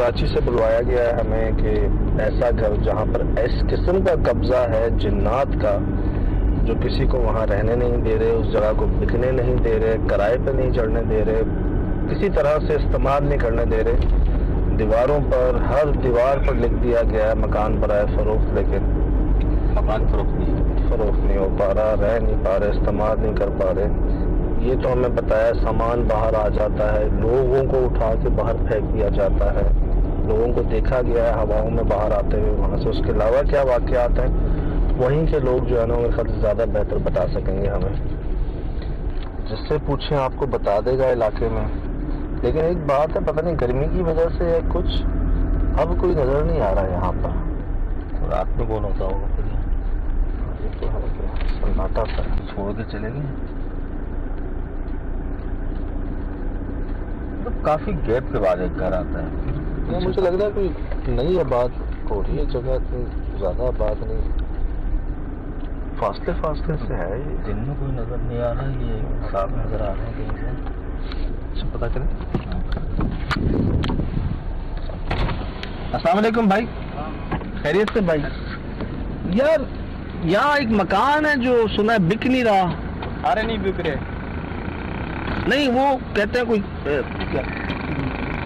कराची से बुलवाया गया है हमें कि ऐसा घर जहाँ पर इस किस्म का कब्जा है जिन्नात का, जो किसी को वहाँ रहने नहीं दे रहे, उस जगह को बिकने नहीं दे रहे, किराए पे नहीं चढ़ने दे रहे, किसी तरह से इस्तेमाल नहीं करने दे रहे। दीवारों पर, हर दीवार पर लिख दिया गया है मकान बराए फरोख्त, लेकिन मकान फरोख्त नहीं हो पा रहा, रह नहीं पा रहे, इस्तेमाल नहीं कर पा रहे। ये तो हमें बताया सामान बाहर आ जाता है, लोगों को उठा के बाहर फेंक दिया जाता है, लोगों को देखा गया है हवाओं में बाहर आते हुए वहाँ से। उसके अलावा क्या वाक़यात हैं वहीं के लोग जो है ना मेरे ख्याल से ज़्यादा बेहतर बता सकेंगे हमें। जिससे पूछें आपको बता देगा इलाके में। लेकिन एक बात है, पता नहीं गर्मी की वजह से है कुछ, अब कोई नज़र नहीं आ रहा है यहाँ पर। रात में कौन होता होगा फिर? ये तो है सन्नाटा सा छोड़ के चले गए। तो काफी गैप के बाद एक घर आता है। या मुझे लग रहा है कोई नई आबाद हो रही है जगह, कोई ज्यादा आबाद नहीं, फासले फासले से है। ये दिन में कोई नजर नहीं आ रहा, ये साफ नजर आ रहे हैं कहीं से। अच्छा पता करें। अस्सलाम वालेकुम भाई, खैरियत से भाई? यार यहाँ एक मकान है जो सुना है बिक नहीं रहा। अरे नहीं बिक रहे, नहीं वो कहते हैं कोई क्या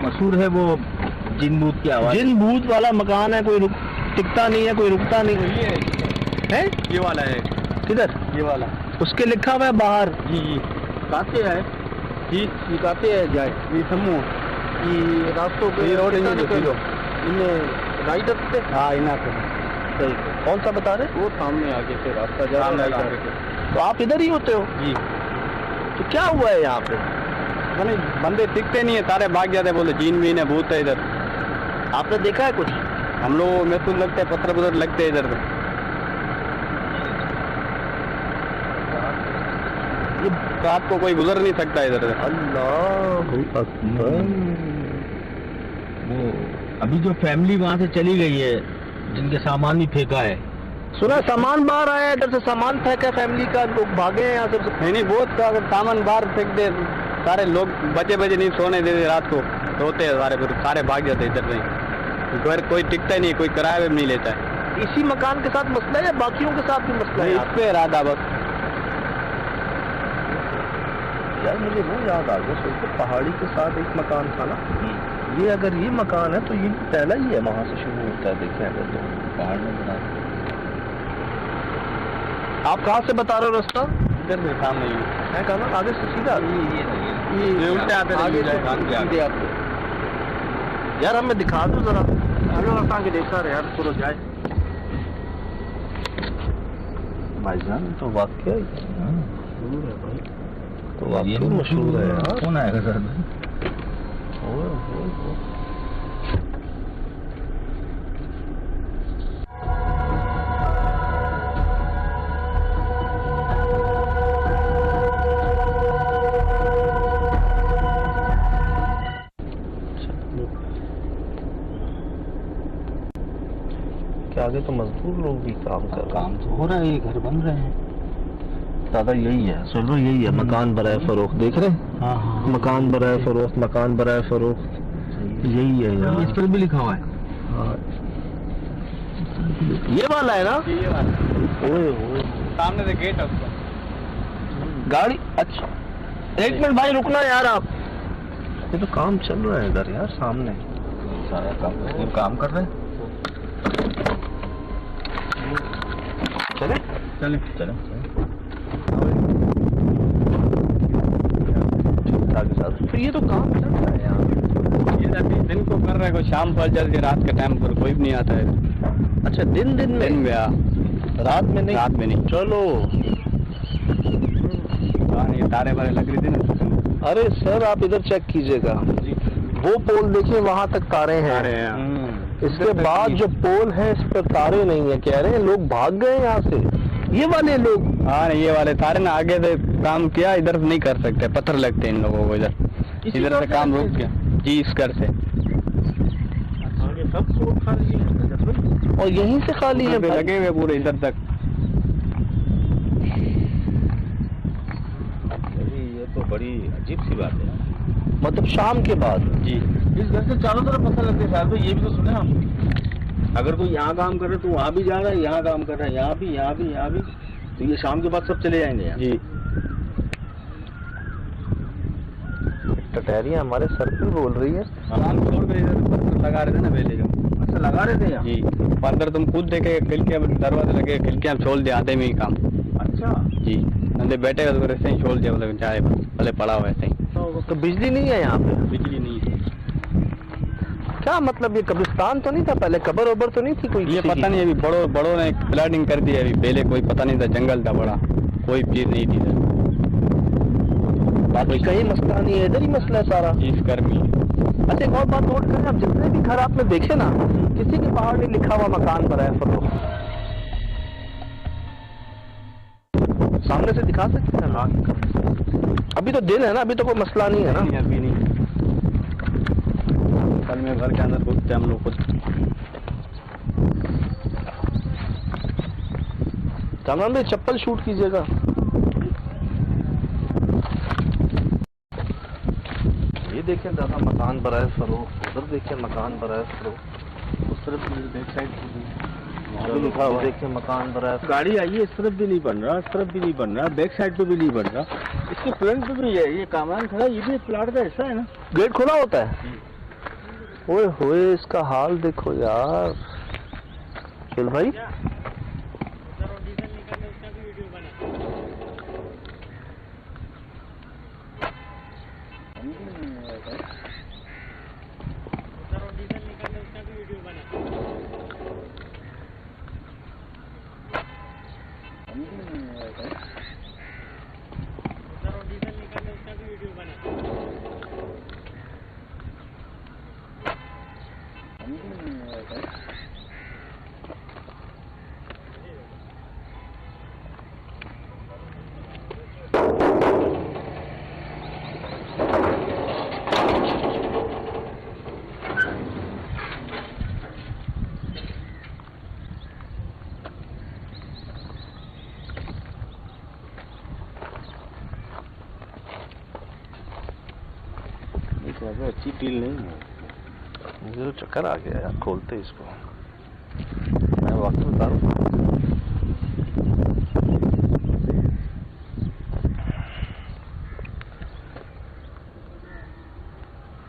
मशहूर है वो जिन भूत की आवाज। जिन भूत वाला मकान है, कोई टिकता नहीं है, कोई रुकता नहीं ये है। ये वाला है। किधर? ये वाला उसके लिखा हुआ है बाहर। जी काते है जी, ये काते है जाए ये समूह ये रास्तों पे रोड इन्हें राइट पे। हाँ इना पे सही। कौन सा बता रहे? वो सामने आगे से रास्ता जा रहा है। तो आप इधर ही होते हो? जी। तो क्या हुआ है यहाँ पे? मैंने बंदे टिकते नहीं है, सारे भाग जाते, बोले जीन वीन है, भूत है इधर। आपने देखा है कुछ? हम लोग महसूस लगते हैं, पत्थर पुत्थर लगते हैं इधर पे। ये रात को कोई गुजर नहीं सकता इधर से। अल्लाह अकबर। वो अभी जो फैमिली वहाँ से चली गई है, जिनके सामान भी फेंका है, सुना सामान बाहर आया है, इधर से सामान फेंका है फैमिली का, लोग भागे हैं यहाँ से। नहीं बहुत का अगर सामान बाहर फेंक दे, सारे लोग बचे नहीं सोने देते, रात को सोते हैं सारे, फिर सारे भाग जाते इधर से। घर कोई टिकता ही नहीं, कोई किराया भी नहीं लेता है। इसी मकान के साथ मसला है या बाकियों के साथ भी मसला है? इस पे इरादा बस। यार मुझे वो याद आ गया, सोचो पहाड़ी के साथ एक मकान था ना, ये अगर ये मकान है तो ये पहला ही है, वहाँ से शुरू होता है। देखें अगर तो पहाड़ में बना। आप कहाँ से बता रहे हो रास्ता? इधर से सामने ही है कहाँ? आगे से सीधा ये उल्टे आते आगे से सीधे आपको। यार हमें दिखा दो जरा, आगे देखा रहे यार, थोड़ा जाए। भाईजान तो वाकई मशहूर है भाई, तो वाकई मशहूर है यार। कौन आएगा सर? क्या आगे तो मजदूर लोग भी काम कर रहे हैं। काम तो हो रहा है, ये घर बन रहे हैं। दादा यही है, सुनो यही है, मकान बराए फरोख्त। देख रहे हैं? हाँ। मकान बराए फरोख्त, मकान बराए फरोख्त, यही है यार। इस पर भी लिखा हुआ है। हाँ। ये वाला है ना? ये वाला ओए सामने से गेट है उसका। गाड़ी। अच्छा एक मिनट भाई रुकना यार आप, ये तो काम चल रहा है इधर यार सामने, सारा काम कर रहे हैं। चले चले चले तो ये तो काम चल रहा है यार। ये अभी दिन को कर रहे हैं, कोई शाम पड़ जाती है, रात के टाइम पर कोई भी नहीं आता है। अच्छा दिन में रात में नहीं? रात में नहीं। चलो ये तारे वारे लग रही थी ना। अरे सर आप इधर चेक कीजिएगा, वो पोल देखिए वहाँ तक तारे हैं। इसके बाद जो पोल है इस पर तारे नहीं है, कह रहे हैं लोग भाग गए यहाँ से, ये वाले लोग। हाँ ये वाले तारे ना, आगे से काम किया, इधर नहीं कर सकते, पत्थर लगते हैं इन लोगों को, इधर से काम रुक गया जी, इस घर से। सब खाली है और यहीं से खाली है, लगे हुए पूरे इधर तक। ये तो बड़ी अजीब सी बात है। मतलब शाम के बाद? जी। इस घर से चारों तरफ पत्थर लगते हैं साहब भाई, ये भी तो सुने हम। अगर कोई यहाँ काम कर रहा है तो वहाँ भी जा रहा है, यहाँ काम कर रहा है यहाँ भी, यहाँ भी, यहाँ भी, तो ये शाम के बाद सब चले जाएंगे यहाँ। जी। टटहरियाँ हमारे सर पे बोल रही है। शाम को इधर लगा रहे थे ना पहले जो। अच्छा, लगा रहे थे यहाँ? जी। अंदर तुम खुद देखे, खिड़कियाँ दरवाजे लगे, खिड़कियाँ छोड़ दिया आधे में ही काम। अच्छा जी। अंदर बैठे तो ऐसे ही छोड़ दिया, मतलब चाहे भले पड़ा हुआ ऐसे ही। तो बिजली नहीं है यहाँ पे? बिजली नहीं है। क्या मतलब, ये कब्रिस्तान तो नहीं था पहले? कब्र वब्र तो नहीं थी कोई? ये पता नहीं, अभी बड़ों ने प्लानिंग कर दी है। अभी पहले कोई पता नहीं था, जंगल था बड़ा, कोई चीज नहीं थी इधर। बाकी कहीं मसला नहीं है, इधर ही मसला है सारा। इस गर्मी। अच्छा, एक और बात नोट करें, आप जितने भी घर आपने देखे ना, किसी के बाहर नहीं लिखा हुआ मकान पर है फरोख्त। सामने से दिखा सकते हैं? अभी तो दिन है ना, अभी तो कोई मसला नहीं है ना? अभी नहीं। कल में घर के अंदर घुसते हम लोग खुद। कामरान भाई चप्पल शूट कीजिएगा। ये देखें दादा, मकान बराए फरोख्त। उधर देखें मकान बराए फरोख्त। उस तरफ बैक साइड वहाँ भी लिखा हुआ, देखें मकान बराए। गाड़ी आई है, इस तरफ भी नहीं बन रहा, इस तरफ भी नहीं बन रहा, बैक साइड पे भी नहीं बन रहा, इसके फ्रंट पे भी है। ये कामरान खड़ा, ये भी एक प्लाट का हिस्सा है ना। गेट खुला होता है? ओए होए, इसका हाल देखो यार। चल भाई, अच्छी डील नहीं है। मुझे तो चक्कर आ गया यार, खोलते इसको। मैं वक्त बता रहा हूँ।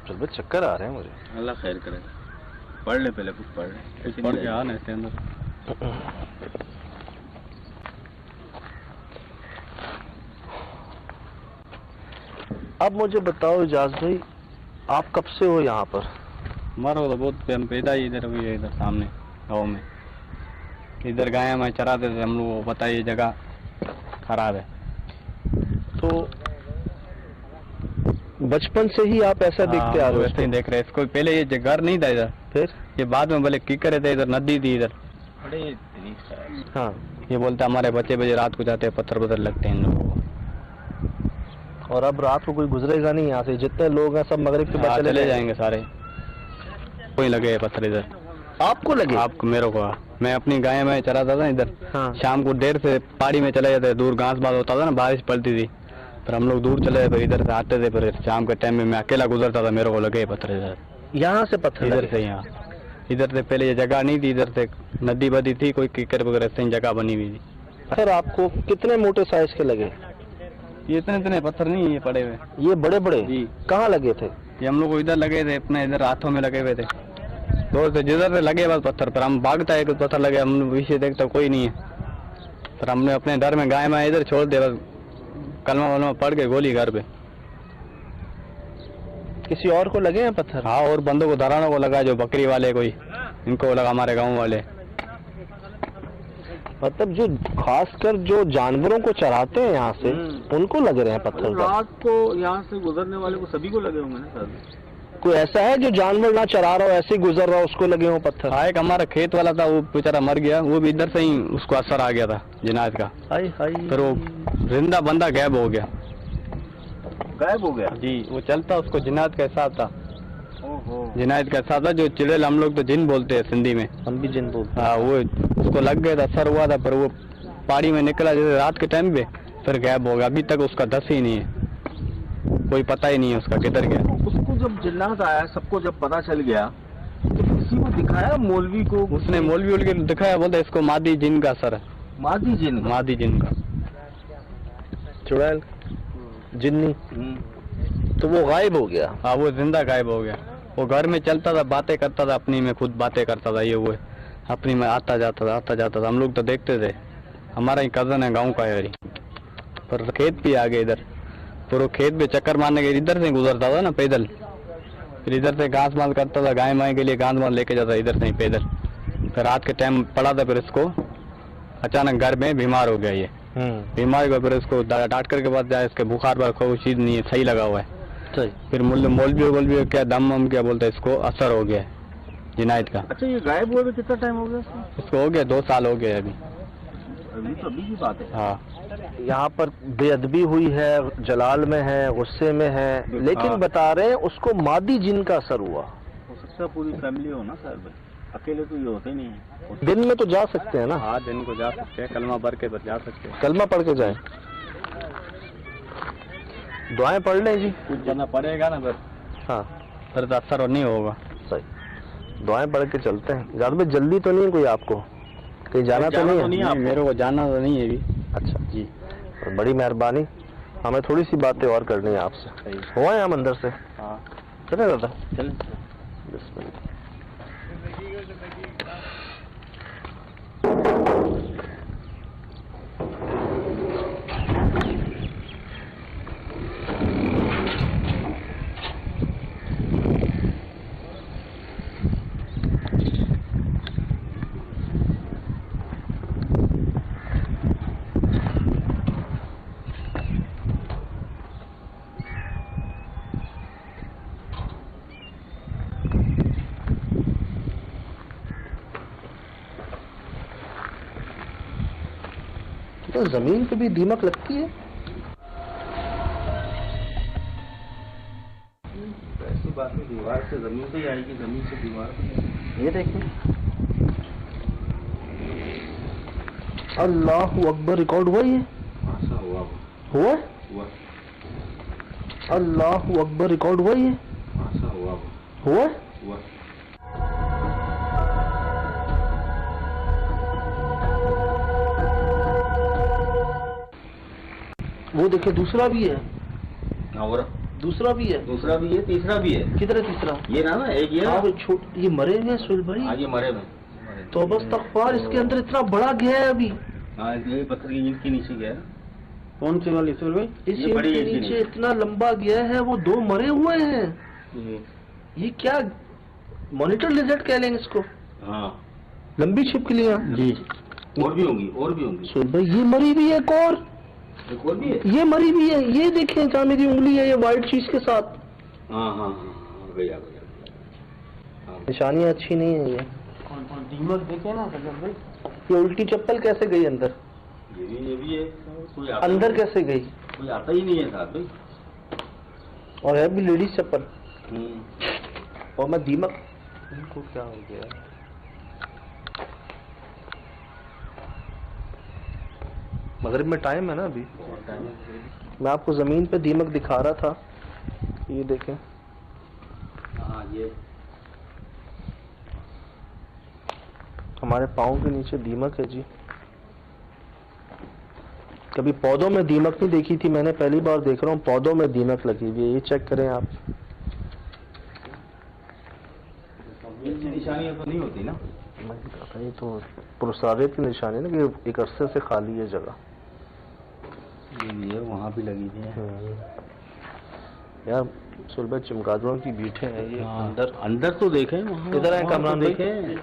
चल भाई, चक्कर आ रहे हैं मुझे। अल्लाह खैर करेगा। पढ़ ले पहले, कुछ पढ़ ले, कुछ पढ़ के आ ना इसके अंदर। अब मुझे बताओ इजाज भाई, आप कब से हो यहाँ पर? हमारा तो बहुत, हम पैदा ही इधर हुई है, इधर सामने गाँव में। इधर गाय में चराते थे हम लोग, पता है ये जगह खराब है। तो बचपन से ही आप ऐसा देखते आ रहे हो? वैसे ही देख रहे हैं इसको। पहले ये घर नहीं था इधर, फिर ये बाद में बोले कीकर थे, इधर नदी थी इधर। हाँ, ये बोलते हमारे बच्चे रात को जाते हैं, पत्थर लगते हैं इन लोगों को। और अब रात को कोई गुजरेगा नहीं यहाँ से? जितने लोग हैं सब मगरिब के बाद चले जाएंगे सारे। कोई लगे पत्थर इधर? आपको लगे? आपको? मेरे को। मैं अपनी गाय में चराता था इधर। हाँ। शाम को देर से पहाड़ी में चले जाते, दूर घास बात होता था ना, बारिश पड़ती थी, फिर हम लोग दूर चले, फिर इधर से आते थे, फिर शाम के टाइम में मैं अकेला गुजरता था, मेरे को लगे पत्थर इधर। यहाँ से पत्थर? इधर से यहाँ, इधर से पहले ये जगह नहीं थी, इधर से नदी बदी थी, कोई कीकर वगैरह से जगह बनी हुई थी। सर आपको कितने मोटे साइज के लगे? ये इतने पत्थर नहीं ये पड़े हुए। ये बड़े बड़े? जी। कहाँ लगे थे? ये हम लोग को इधर लगे थे, अपने इधर हाथों में लगे हुए थे, दूर से जिधर से लगे बस पत्थर पर। हम भागता है, पत्थर लगे, हम पीछे देखता कोई नहीं है, फिर हमने अपने डर में गाय में इधर छोड़ दिया, बस कलमा वलमा पड़ के गोली घर पे। किसी और को लगे हैं पत्थर? हाँ, और बंदों को धरानों को लगा, जो बकरी वाले कोई, इनको लगा, हमारे गाँव वाले। मतलब जो खासकर जो जानवरों को चराते हैं यहाँ से, उनको लग रहे हैं पत्थर? रात को यहाँ से गुजरने वाले को सभी को लगे होंगे ना सर? कोई ऐसा है जो जानवर ना चरा रहा हो, ऐसे ही गुजर रहा हो, उसको लगे हो पत्थर? हाँ, एक हमारा खेत वाला था, वो बेचारा मर गया, वो भी इधर से ही उसको असर आ गया था जिनात का। हाय हाय। फिर वो जिंदा बंदा गायब हो गया। गायब हो गया? जी, वो चलता, उसको जिनात का हिसाब था। ओहो। जिनात का हिसाब था, जो चिड़ेल हम लोग तो जिन बोलते हैं सिंधी में। हम भी जिन बोलते हैं। हाँ, वो उसको लग गया था, असर हुआ था, पर वो पहाड़ी में निकला जैसे रात के टाइम पे, फिर गायब हो गया। अभी तक उसका दस ही नहीं है। कोई पता ही नहीं है उसका किधर गया। उसको जब जिन्नात आया, सबको जब पता चल गया, तो किसी को दिखाया, मौलवी को? उसने मौलवी उल के दिखाया, बोलता इसको मादी जिन का असर है। मादी जिन? मादी जिन का, चुड़ैल जिन्नी। तो वो गायब हो गया? हाँ, वो जिंदा गायब हो गया। वो घर में चलता था, बातें करता था, अपनी में खुद बातें करता था, ये वो अपनी में आता जाता था। हम लोग तो देखते थे, हमारा ही कजन है, गांव का है। पर खेत भी आ गए इधर, फिर वो खेत में चक्कर मारने के इधर से गुजरता था ना पैदल, फिर इधर से घास माल करता था, गाय माय के लिए घास माल लेके जाता इधर से ही पैदल। फिर रात के टाइम पड़ा था, फिर इसको अचानक घर में बीमार हो गया। ये बीमार हुआ, फिर इसको डॉक्टर के पास जाए, इसके बुखार पर कोई चीज नहीं है, सही लगा हुआ है। फिर मौलवी क्या दम क्या बोलते हैं, इसको असर हो गया जिनायत का। अच्छा, ये गायब हुए कितना टाइम हो गया इसको? हो गया 2 साल हो गए अभी। तो अभी की बात है। हाँ, यहाँ पर बेअदबी हुई है, जलाल में है, गुस्से में है, लेकिन बता रहे हैं उसको मादी जिन का असर हुआ। हो सकता है पूरी फैमिली हो ना सर भाई, अकेले तो ये होते नहीं है। दिन में तो जा सकते हैं ना? हाँ, दिन को जा सकते हैं, कलमा भर के जा सकते हैं। कलमा पढ़ के जाए, दुआएं पढ़ लें जी। कुछ जाना पड़ेगा ना बस। हाँ, फिर तो असर नहीं होगा। सही, दुआएं पढ़ के चलते हैं। ज्यादा जल्दी तो नहीं कोई आपको? कहीं जाना तो नहीं है? मेरे को जाना तो नहीं है अभी। अच्छा जी, बड़ी मेहरबानी। हमें थोड़ी सी बातें और करनी है आपसे। हुआ है हम अंदर से? हाँ, चले दादा, चलें। बिस्मिल्लाह। तो जमीन पे भी दीमक लगती है? ऐसी बात नहीं, दीवार से जमीन पे ही आएगी, जमीन से दीवार पे। ये देखिए, अल्लाहु अकबर, रिकॉर्ड हुआ ये? ऐसा हुआ हुआ? हुआ। अल्लाहु अकबर, रिकॉर्ड हुआ ये? ऐसा हुआ हुआ? हुआ। वो देखिए, दूसरा भी है। और दूसरा भी है, दूसरा भी है, तीसरा भी है। किधर है तीसरा? ये ना एक ये। हाँ, ये मरे हुए हैं सुहेल भाई। हाँ, ये मरे में। तो बस तकफार, इसके अंदर इतना बड़ा गया है अभी। हाँ, ये पत्थर की ईंट के नीचे गया है। कौन सी वाली सुहेल भाई? इस ईंट के नीचे इतना लंबा गया है, वो 2 मरे हुए हैं। ये क्या मॉनिटर लिजर्ड कह लेंगे इसको? हाँ, लंबी छिपकलियां जी। और भी होंगी, और भी होंगी। सुहेल भाई, ये मरी भी है एक और भी है। ये मरी भी है। ये देखें, जहाँ मेरी उंगली है, ये व्हाइट चीज के साथ। हाँ हाँ हाँ, गया। निशानियां अच्छी नहीं है। ये कौन दीमक देखे ना सजन भाई? ये उल्टी चप्पल कैसे गई अंदर? ये भी है। कोई आता अंदर कैसे गई? कोई आता ही नहीं है साथ भाई। और है भी लेडीज चप्पल। और मैं दीमक, इनको क्या हो गया? मगरिब में टाइम है ना अभी। मैं आपको जमीन पे दीमक दिखा रहा था, ये देखें। हाँ, ये हमारे पाँव के नीचे दीमक है जी। कभी पौधों में दीमक नहीं देखी थी मैंने, पहली बार देख रहा हूँ पौधों में दीमक लगी हुई है। ये चेक करें आप। निशानियां तो नहीं होती ना? ये तो पुरसारियत की निशानी है ना, कि एक अरसे से खाली है जगह। ये वहाँ भी लगी हुई है यार। सुलभ चमगादड़ों की बीठे हैं ये। अंदर तो देखें, इधर है कमरान भाई, देखें।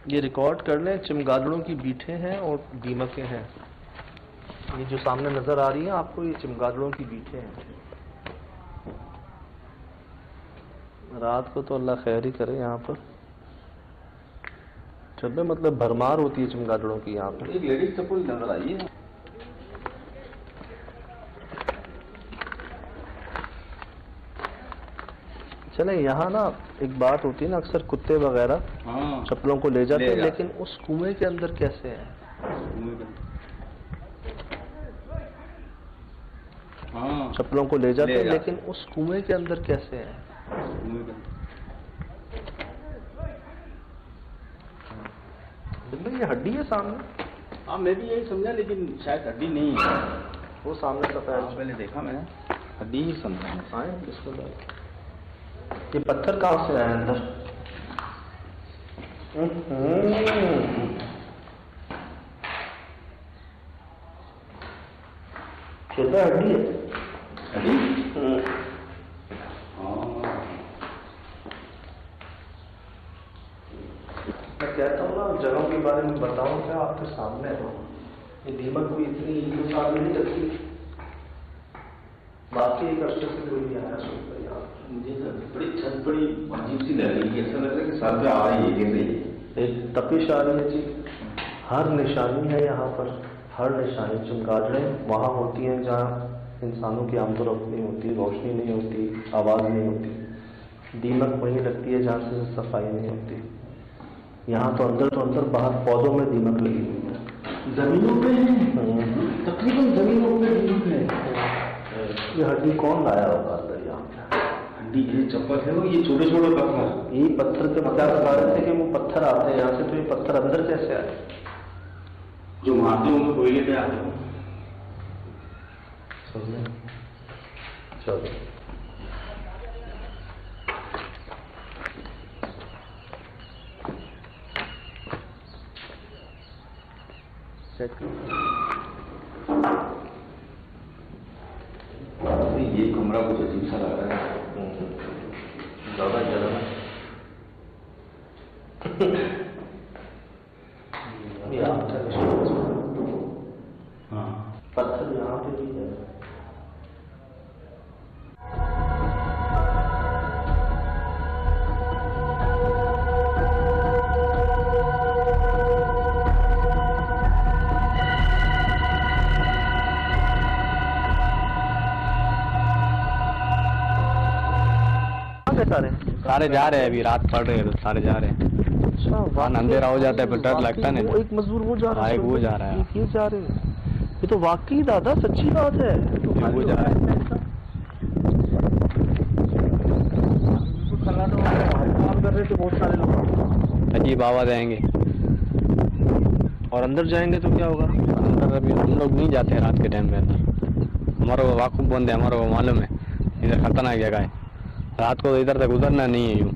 ये रिकॉर्ड कर लें। चमगादड़ों की बीठे हैं और दीमकें हैं। ये जो सामने नजर आ रही है आपको, ये चमगादड़ों की बीठे हैं। रात को तो अल्लाह खैर ही करे यहाँ पर। जब में मतलब भरमार होती है चमगादड़ों की यहाँ पर। एक लेडीज चप्पल नजर आई है। चले, यहाँ ना एक बात होती है ना, अक्सर कुत्ते वगैरह चप्पलों को ले जाते हैं, लेकिन उस कुएं के अंदर कैसे है? हाँ चप्पलों को ले जाते ले हैं, जाते। लेकिन उस कुएं के अंदर कैसे है? ये हड्डी है सामने? हाँ मैं भी यही समझा, लेकिन शायद हड्डी नहीं है। वो सामने हाँ, सफेद पहले देखा मैंने, हड्डी ही समझा मैं। आए इसको ले। ये पत्थर कहाँ से आया अंदर? छोटा हड्डी है। हड्डी? मैं कहता हूँ ना, जगहों के बारे में बताओ क्या, आपके सामने है। ये दीमक को इतनी साल नहीं रखी, बाकी एक अर्से से कोई नहीं आया सुन पर यार। मुझे बड़ी छत बड़ी अजीब सी लग रही है, ऐसा लग रहा है कि सर पे आ रही है जैसे एक तपिश आ रही है जी। हर निशानी है यहाँ पर, हर निशानी। चमगादड़ें वहाँ होती हैं जहाँ इंसानों की आमदोरफ्त नहीं होती, रोशनी नहीं होती, आवाज़ नहीं होती। दीमक वहीं लगती है जहाँ से सफाई नहीं होती। यहाँ तो अंदर बाहर पौधों में दीमक लगी हुई है। जमीनों पे है, तकरीबन जमीनों पे दीमक है। ये हड्डी कौन लाया होगा अंदर यहाँ पे? हड्डी है, चप्पल है, ये छोटे छोटे पत्थर। ये पत्थर के बता रहे थे कि वो पत्थर आते हैं यहाँ से, तो ये पत्थर अंदर कैसे आए? जो मारते होंगे कोयले पे आते होंगे। चलो ये कमरा कुछ अजीब सा लग रहा है, ज्यादा गर्म है। हाँ पत्थर यहाँ पे भी है। सारे जा रहे हैं, अभी रात पड़ रही है तो सारे जा रहे हैं। अच्छा, वहाँ अंधेरा हो जाता है फिर डर लगता नहीं। एक मजदूर वो जा रहा है, एक वो जा रहा है। एक ये जा रहे हैं। ये तो वाकई दादा सच्ची बात है। वो जा रहा है। काम कर रहे थे बहुत सारे लोग। अजीब आवाज आएंगे और अंदर जाएंगे तो क्या होगा? अंदर अभी हम लोग नहीं जाते हैं रात के टाइम पे अंदर। हमारा वो वाकुफ बंद है, हमारा वो मालूम है इधर खतरनाक जगह है। रात को इधर तक उतरना नहीं है यूँ।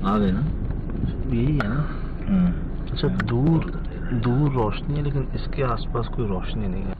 आ गए ना, यही है ना? अच्छा, दूर रोशनी है, लेकिन इसके आसपास कोई रोशनी नहीं है।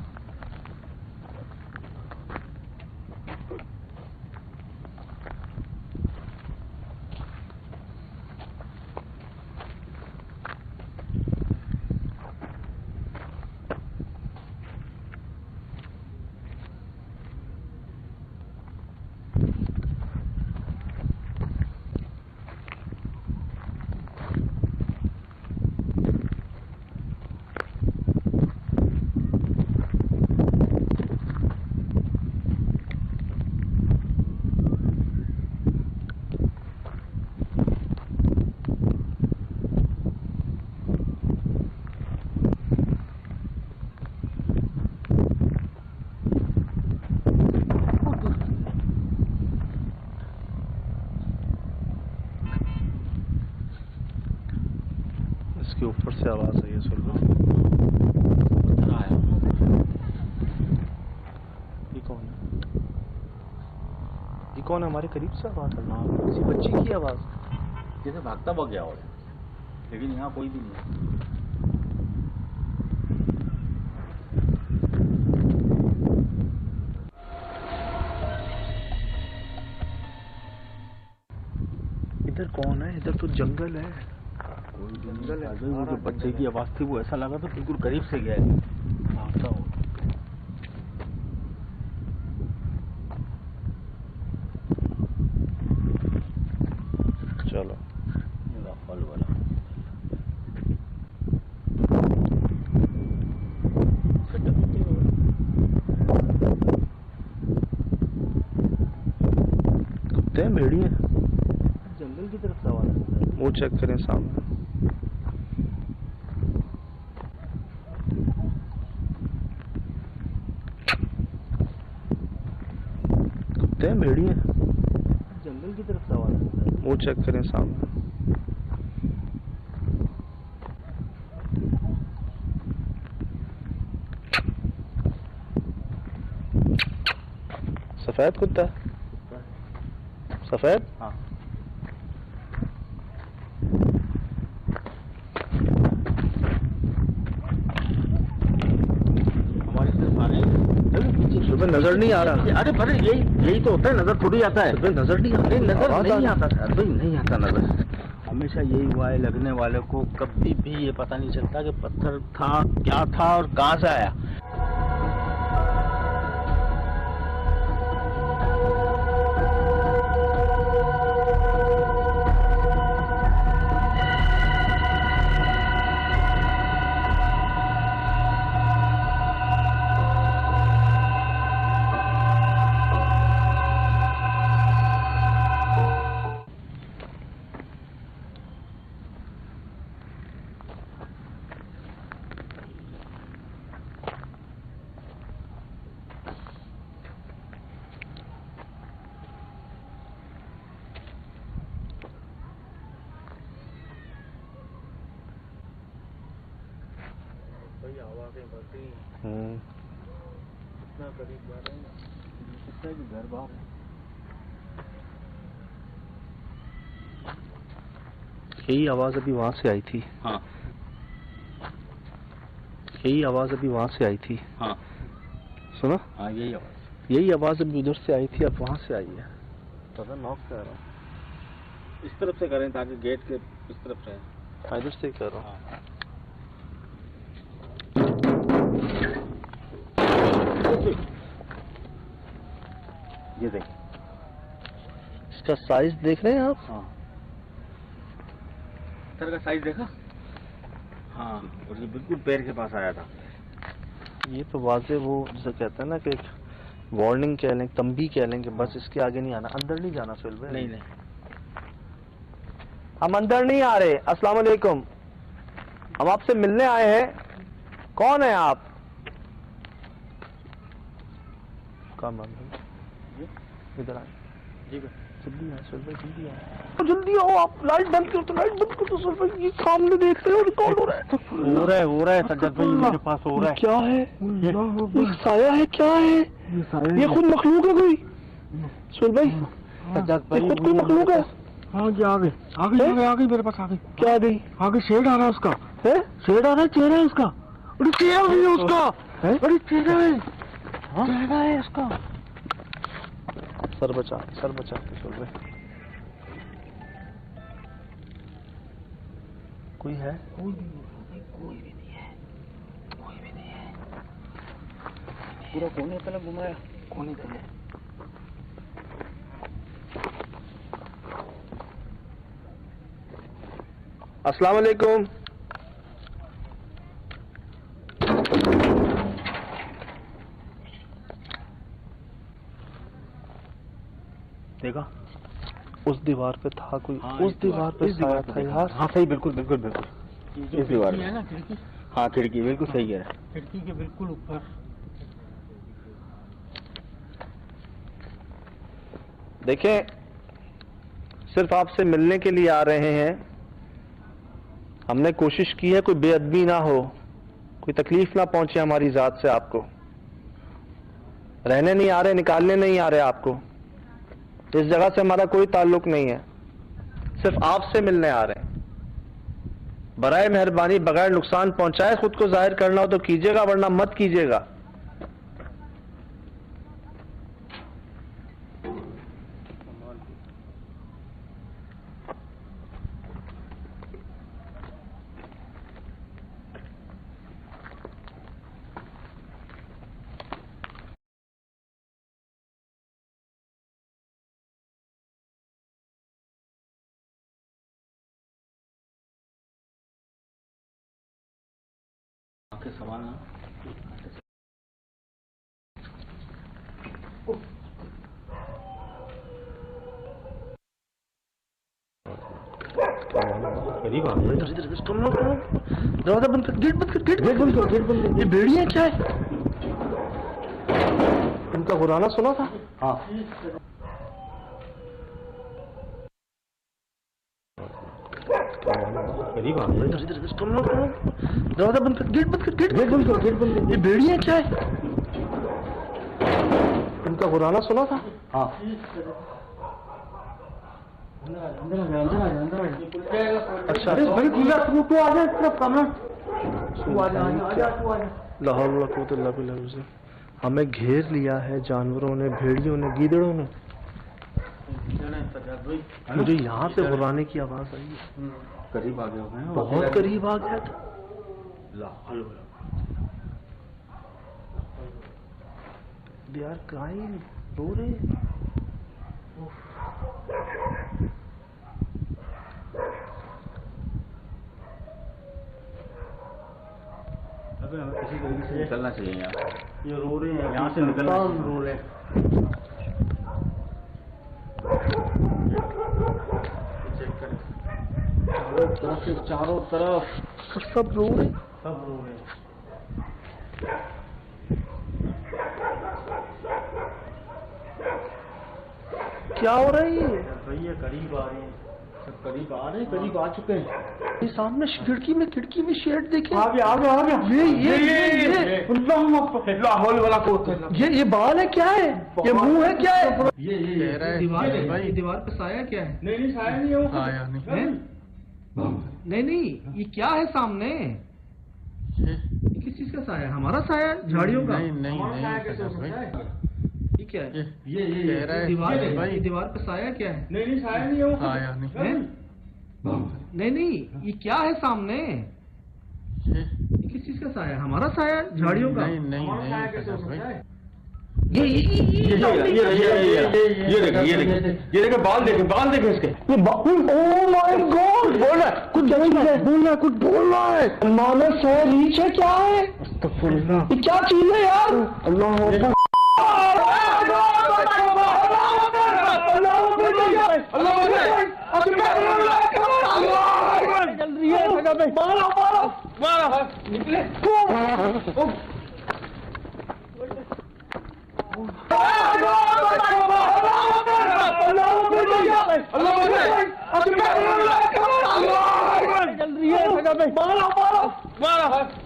इसके ऊपर से आवाज आई है, सुन लो। ये कौन है? ये कौन कौन है? हमारे करीब से आवाज है, किसी बच्ची की आवाज, जैसे भागता भाग गया हो, लेकिन यहाँ कोई भी नहीं है। इधर कौन है? इधर तो जंगल है। कोई जंगल है। वो जो बच्चे की आवाज थी वो ऐसा लगा था बिल्कुल करीब से गया है, भागता हो। चलो फल वाला कुत्ते हैं, भेड़िए? जंगल की तरफ से आवाज आ रही है। वो चेक करें सामने। कुत्ते हैं, भेड़िए? जंगल की तरफ से आवाज आ रही है। वो चेक करें सामने। सफेद कुत्ता? सफेद? हाँ। हमारी तरफ आ रहे हैं। सुबह नजर नहीं आ रहा। अरे पर यही तो होता है, नजर थोड़ी आता है। सुबह नजर नहीं आ रहा। नजर आवाज नहीं आ आता सर, भाई नहीं आता नजर। हमेशा यही हुआ है, लगने वाले को कभी भी ये पता नहीं चलता कि पत्थर था क्या था और कहाँ से आया। आवाजें बढ़ रही हैं, इतना करीब जा रहे हैं, लगता है कि घर बाहर है। यही आवाज अभी वहां से आई थी। हाँ यही आवाज अभी वहां से आई थी। हाँ सुनो? हाँ यही आवाज। यही आवाज अभी उधर से आई थी, अब वहां से आई है। पता नॉक कर रहा हूँ। इस तरफ से करें ताकि गेट के इस तरफ से। इधर से कर रहा हूँ। हाँ। ये देख, इसका साइज देख रहे हैं आप? हाँ पत्थर का साइज देखा? हाँ, और ये बिल्कुल पैर के पास आया था। ये तो वाजे वो जैसे कहते हैं ना कि वार्निंग कह लें, तंबी कह लें कि बस इसके आगे नहीं आना, अंदर नहीं जाना। सुहेल भाई नहीं हम अंदर नहीं आ रहे। अस्सलाम वालेकुम, हम आपसे मिलने आए हैं। कौन है आप? काम इधर आए। जी जल्दी आए सुहेल भाई, जल्दी आए। जल्दी आओ, आप लाइट बंद करो। तो लाइट बंद करो तो सुहेल भाई, ये सामने देख रहे हो रिकॉर्ड हो रहा है। हो रहा है सज्जद भाई, मेरे पास हो रहा है। क्या है? ये साया है? क्या है ये? खुद मखलूक है कोई? सुहेल भाई सज्जद भाई ये खुद कोई मखलूक है? हाँ जी, आ गई मेरे पास आ गई। क्या आ गई? आगे शेड आ रहा है उसका। है? शेड आ रहा है, चेहरा है उसका। अरे चेहरा भी है उसका। अरे चेहरा है, चेहरा है उसका। सर बचा के सुन रहे। कोई है? कोई भी नहीं है। पूरा कोने तक घुमाया, कोने तक। अस्सलाम वालेकुम। देखा? उस दीवार पे था कोई। हाँ, उस दीवार पे साया था यार। हाँ सही, बिल्कुल इस दीवार है ना खिड़की, हाँ खिड़की बिल्कुल सही है। खिड़की के बिल्कुल ऊपर। देखें, सिर्फ आपसे मिलने के लिए आ रहे हैं। हमने कोशिश की है कोई बेअदबी ना हो, कोई तकलीफ ना पहुंचे हमारी जात से आपको। रहने नहीं आ रहे, निकालने नहीं आ रहे आपको। इस जगह से हमारा कोई ताल्लुक नहीं है, सिर्फ आपसे मिलने आ रहे हैं। बराए मेहरबानी बगैर नुकसान पहुंचाए खुद को जाहिर करना हो तो कीजिएगा, वरना मत कीजिएगा। आपके सवाल ना करीब आ गए। इधर तुम लोग दरवाजा बंद कर, गेट बंद कर, गेट बंद कर, गेट बंद कर। ये भेड़िया क्या है? इनका गुराना सुना था? हाँ। करीब आ गए। इधर तुम लोग दरवाजा बंद कर, गेट बंद कर, गेट बंद कर, गेट बंद कर। ये भेड़िया क्या है? इनका गुराना सुना था? हाँ। अच्छा भाई खुला तू आ जा इस तरफ कमरा, तू आ जा। लाहौल वला कुव्वत इल्ला बिल्लाह। हमें घेर लिया है जानवरों ने, भेड़ियों ने, गीदड़ों ने। मुझे यहाँ से गुर्राने की आवाज आई है। करीब आ गए हो गए, बहुत करीब आ गया था। दे आर क्राइंग, रो रहे हैं। अबे हमें किसी तरीके से निकलना चाहिए यहाँ। ये रो रहे हैं, यहाँ से निकलना चाहिए। रो रहे हैं। चारों तरफ सब रो रहे, सब रो रहे। क्या हो रहा है ये करीब आ रहे हैं, सब करीब आ रहे हैं, करीब आ चुके हैं। ये सामने खिड़की में शेड देखे। आ गया लाहौल वाला कोट। ये बाल है क्या है? ये मुंह है क्या है? ये दीवार है भाई, दीवार पे साया क्या है? नहीं साया नहीं है वो। साया नहीं, ये क्या है सामने? ये किस चीज का साया? हमारा साया? झाड़ियों का? नहीं ये क्या है? ये दीवार है भाई, दीवार पे साया क्या है? नहीं साया नहीं है वो। साया नहीं, ये क्या है सामने? ये किस चीज का साया? हमारा साया? झाड़ियों का? नहीं ये देखिए बाल देखे इसके। ओह माय गॉड, कुछ बोल रहा है। मानस है, रीच है, क्या है? अस्तगफुरुल्लाह, ये क्या चीज है यार? अल्लाह निकले।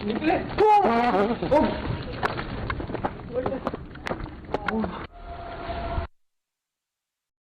निकले।